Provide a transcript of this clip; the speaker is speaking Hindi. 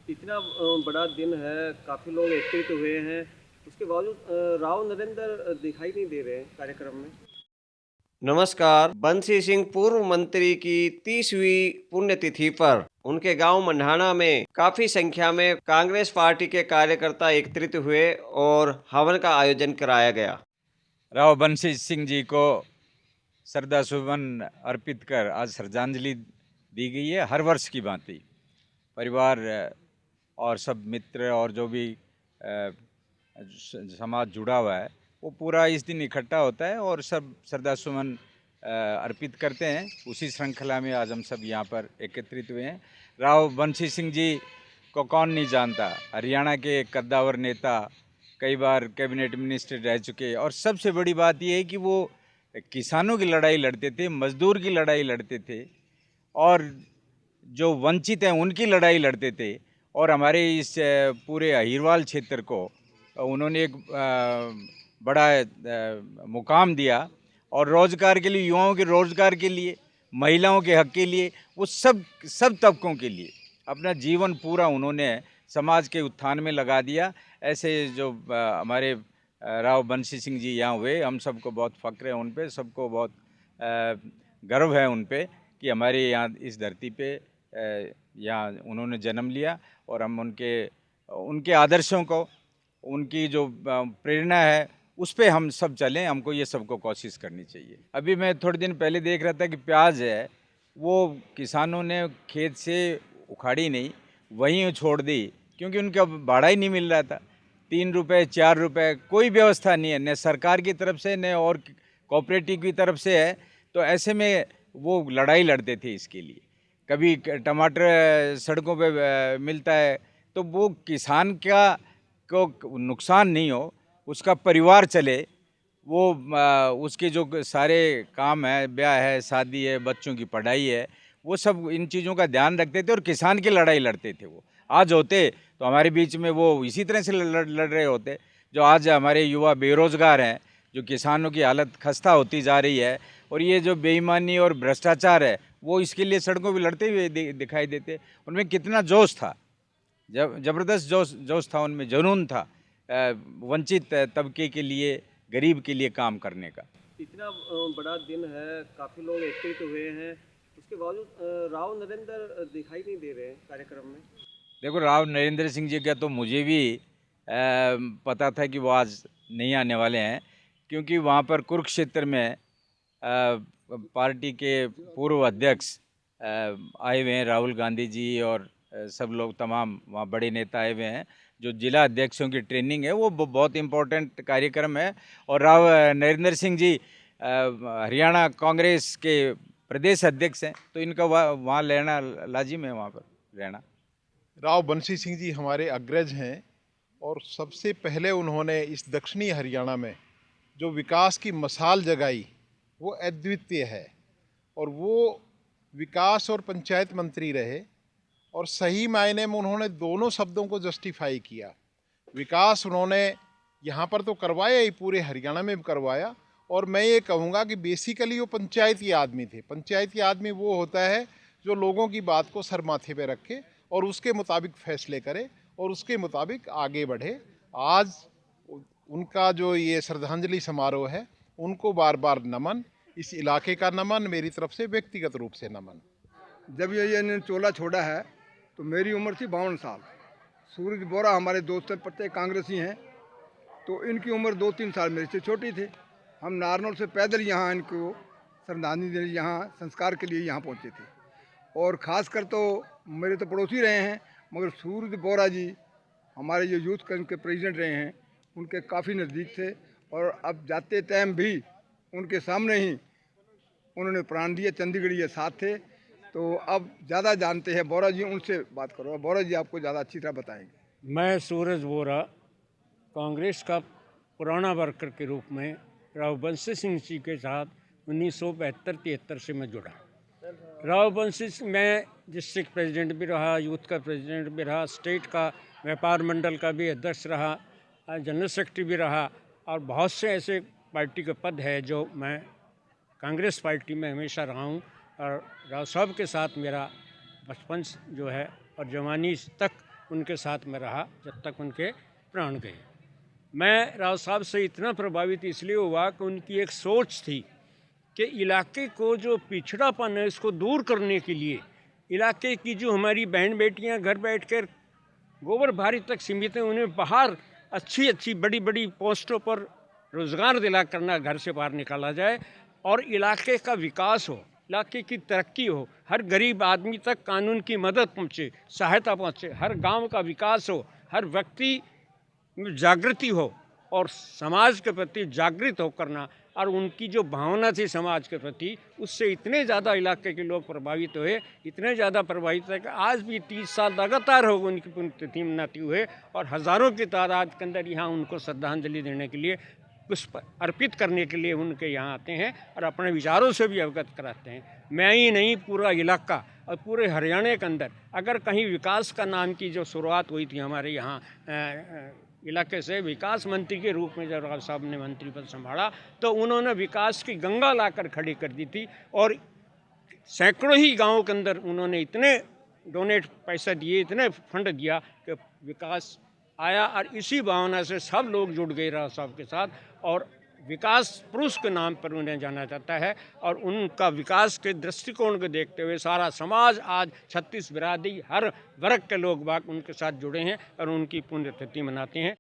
इतना बड़ा दिन है, काफ़ी लोग एकत्रित हुए हैं, उसके बावजूद राव नरेंद्र दिखाई नहीं दे रहे हैं कार्यक्रम में। नमस्कार। बंसी सिंह पूर्व मंत्री की 30वीं पुण्यतिथि पर उनके गांव मंढाना में काफी संख्या में कांग्रेस पार्टी के कार्यकर्ता एकत्रित हुए और हवन का आयोजन कराया गया। राव बंसी सिंह जी को श्रद्धासुमन अर्पित कर आज श्रद्धांजलि दी गई है। हर वर्ष की भांति परिवार और सब मित्र और जो भी समाज जुड़ा हुआ है वो पूरा इस दिन इकट्ठा होता है और सब श्रद्धासुमन अर्पित करते हैं। उसी श्रृंखला में आज हम सब यहाँ पर एकत्रित हुए हैं। राव बंसी सिंह जी को कौन नहीं जानता। हरियाणा के कद्दावर नेता, कई बार कैबिनेट मिनिस्टर रह चुके, और सबसे बड़ी बात यह है कि वो किसानों की लड़ाई लड़ते थे, मजदूर की लड़ाई लड़ते थे और जो वंचित हैं उनकी लड़ाई लड़ते थे। और हमारे इस पूरे अहिरवाल क्षेत्र को उन्होंने एक बड़ा मुकाम दिया और रोज़गार के लिए, युवाओं के रोज़गार के लिए, महिलाओं के हक के लिए, वो सब तबकों के लिए अपना जीवन पूरा उन्होंने समाज के उत्थान में लगा दिया। ऐसे जो हमारे राव बंसी सिंह जी यहाँ हुए, हम सबको बहुत फ़ख्र है उन पे, सबको बहुत गर्व है उन पे कि हमारे यहाँ इस धरती पे यहाँ उन्होंने जन्म लिया और हम उनके आदर्शों को, उनकी जो प्रेरणा है उस पे हम सब चलें। हमको ये सबको कोशिश करनी चाहिए। अभी मैं थोड़े दिन पहले देख रहा था कि प्याज है वो किसानों ने खेत से उखाड़ी नहीं, वहीं छोड़ दी, क्योंकि उनका भाड़ा ही नहीं मिल रहा था। 3 रुपये 4 रुपये कोई व्यवस्था नहीं है, न सरकार की तरफ से न और कोऑपरेटिव की तरफ से है। तो ऐसे में वो लड़ाई लड़ते थे इसके लिए। कभी टमाटर सड़कों पे मिलता है तो वो किसान को नुकसान नहीं हो, उसका परिवार चले, वो उसके जो सारे काम है, ब्याह है, शादी है, बच्चों की पढ़ाई है, वो सब इन चीज़ों का ध्यान रखते थे और किसान की लड़ाई लड़ते थे। वो आज होते तो हमारे बीच में वो इसी तरह से लड़ रहे होते। जो आज हमारे युवा बेरोज़गार हैं, जो किसानों की हालत खस्ता होती जा रही है और ये जो बेईमानी और भ्रष्टाचार है वो इसके लिए सड़कों पर लड़ते हुए दिखाई देते। उनमें कितना जोश था, ज़बरदस्त जोश था उनमें, जुनून था वंचित तबके के लिए, गरीब के लिए काम करने का। इतना बड़ा दिन है, काफ़ी लोग एकत्रित हुए हैं, उसके बावजूद राव नरेंद्र दिखाई नहीं दे रहे हैं कार्यक्रम में। देखो, राव नरेंद्र सिंह जी का तो मुझे भी पता था कि वो आज नहीं आने वाले हैं, क्योंकि वहाँ पर कुरुक्षेत्र में पार्टी के पूर्व अध्यक्ष आए हुए हैं, राहुल गांधी जी और सब लोग, तमाम वहाँ बड़े नेता आए हुए हैं। जो जिला अध्यक्षों की ट्रेनिंग है वो बहुत इम्पोर्टेंट कार्यक्रम है। और राव नरेंद्र सिंह जी हरियाणा कांग्रेस के प्रदेश अध्यक्ष हैं, तो इनका वहाँ लेना लाजिम है, वहाँ पर रहना। राव बंसी सिंह जी हमारे अग्रज हैं और सबसे पहले उन्होंने इस दक्षिणी हरियाणा में जो विकास की मसाल जगाई वो अद्वितीय है। और वो विकास और पंचायत मंत्री रहे और सही मायने में उन्होंने दोनों शब्दों को जस्टिफाई किया। विकास उन्होंने यहाँ पर तो करवाया ही, पूरे हरियाणा में भी करवाया। और मैं ये कहूँगा कि बेसिकली वो पंचायती आदमी थे। पंचायती आदमी वो होता है जो लोगों की बात को सर माथे पे रखे और उसके मुताबिक फैसले करे और उसके मुताबिक आगे बढ़े। आज उनका जो ये श्रद्धांजलि समारोह है, उनको बार बार नमन, इस इलाके का नमन, मेरी तरफ से व्यक्तिगत रूप से नमन। जब ये इन्होंने चोला छोड़ा है तो मेरी उम्र थी 52 साल। सूरज बोरा हमारे दोस्त हैं, प्रत्येक कांग्रेसी हैं, तो इनकी उम्र 2-3 साल मेरे से छोटी थी। हम नारनौल से पैदल यहाँ इनको श्रद्धांजलि देने, यहाँ संस्कार के लिए यहाँ पहुँचे थे। और ख़ासकर तो मेरे तो पड़ोसी रहे हैं, मगर सूरज बोरा जी हमारे जो यूथ के प्रेसिडेंट रहे हैं, उनके काफ़ी नज़दीक थे। और अब जाते टाइम भी उनके सामने ही उन्होंने प्राण दिया, चंडीगढ़ ये साथ थे। तो अब ज़्यादा जानते हैं बोरा जी, उनसे बात करो। बोरा जी आपको ज़्यादा अच्छी तरह बताएंगे। मैं सूरज बोरा कांग्रेस का पुराना वर्कर के रूप में राव बंसी सिंह जी के साथ 1972-73 से मैं जुड़ा। राव बंसी सिंह, मैं डिस्ट्रिक्ट प्रेसिडेंट भी रहा, यूथ का प्रेसिडेंट भी रहा, स्टेट का व्यापार मंडल का भी अध्यक्ष रहा, जनरल सेक्रेटरी भी रहा, और बहुत से ऐसे पार्टी के पद है जो मैं कांग्रेस पार्टी में हमेशा रहा हूँ। और राव साहब के साथ मेरा बचपन जो है और जवानी तक उनके साथ में रहा जब तक उनके प्राण गए। मैं राव साहब से इतना प्रभावित इसलिए हुआ कि उनकी एक सोच थी कि इलाके को जो पिछड़ापन है इसको दूर करने के लिए इलाके की जो हमारी बहन बेटियां घर बैठकर गोबर भारी तक सीमित हैं, उन्हें बाहर अच्छी अच्छी बड़ी बड़ी पोस्टों पर रोज़गार दिला करना, घर से बाहर निकाला जाए और इलाके का विकास हो, इलाके की तरक्की हो, हर गरीब आदमी तक कानून की मदद पहुँचे, सहायता पहुँचे, हर गांव का विकास हो, हर व्यक्ति में जागृति हो और समाज के प्रति जागृत हो करना। और उनकी जो भावना थी समाज के प्रति, उससे इतने ज़्यादा इलाके के लोग प्रभावित हुए, इतने ज़्यादा प्रभावित है कि आज भी 30 साल लगातार हो उनकी पुण्यतिथि मनाती हुए और हज़ारों की तादाद के अंदर यहाँ उनको श्रद्धांजलि देने के लिए, पुष्प अर्पित करने के लिए उनके यहाँ आते हैं और अपने विचारों से भी अवगत कराते हैं। मैं ही नहीं, पूरा इलाका और पूरे हरियाणा के अंदर अगर कहीं विकास का नाम की जो शुरुआत हुई थी हमारे यहाँ इलाके से, विकास मंत्री के रूप में जब राव साहब ने मंत्री पद संभाला तो उन्होंने विकास की गंगा लाकर खड़ी कर दी थी और सैकड़ों ही गांवों के अंदर उन्होंने इतने डोनेट पैसे दिए, इतने फंड दिया कि विकास आया। और इसी भावना से सब लोग जुड़ गए राव साहब के साथ और विकास पुरुष के नाम पर उन्हें जाना जाता है। और उनका विकास के दृष्टिकोण को देखते हुए सारा समाज आज 36 बिरादरी हर वर्ग के लोग बाग उनके साथ जुड़े हैं और उनकी पुण्यतिथि मनाते हैं।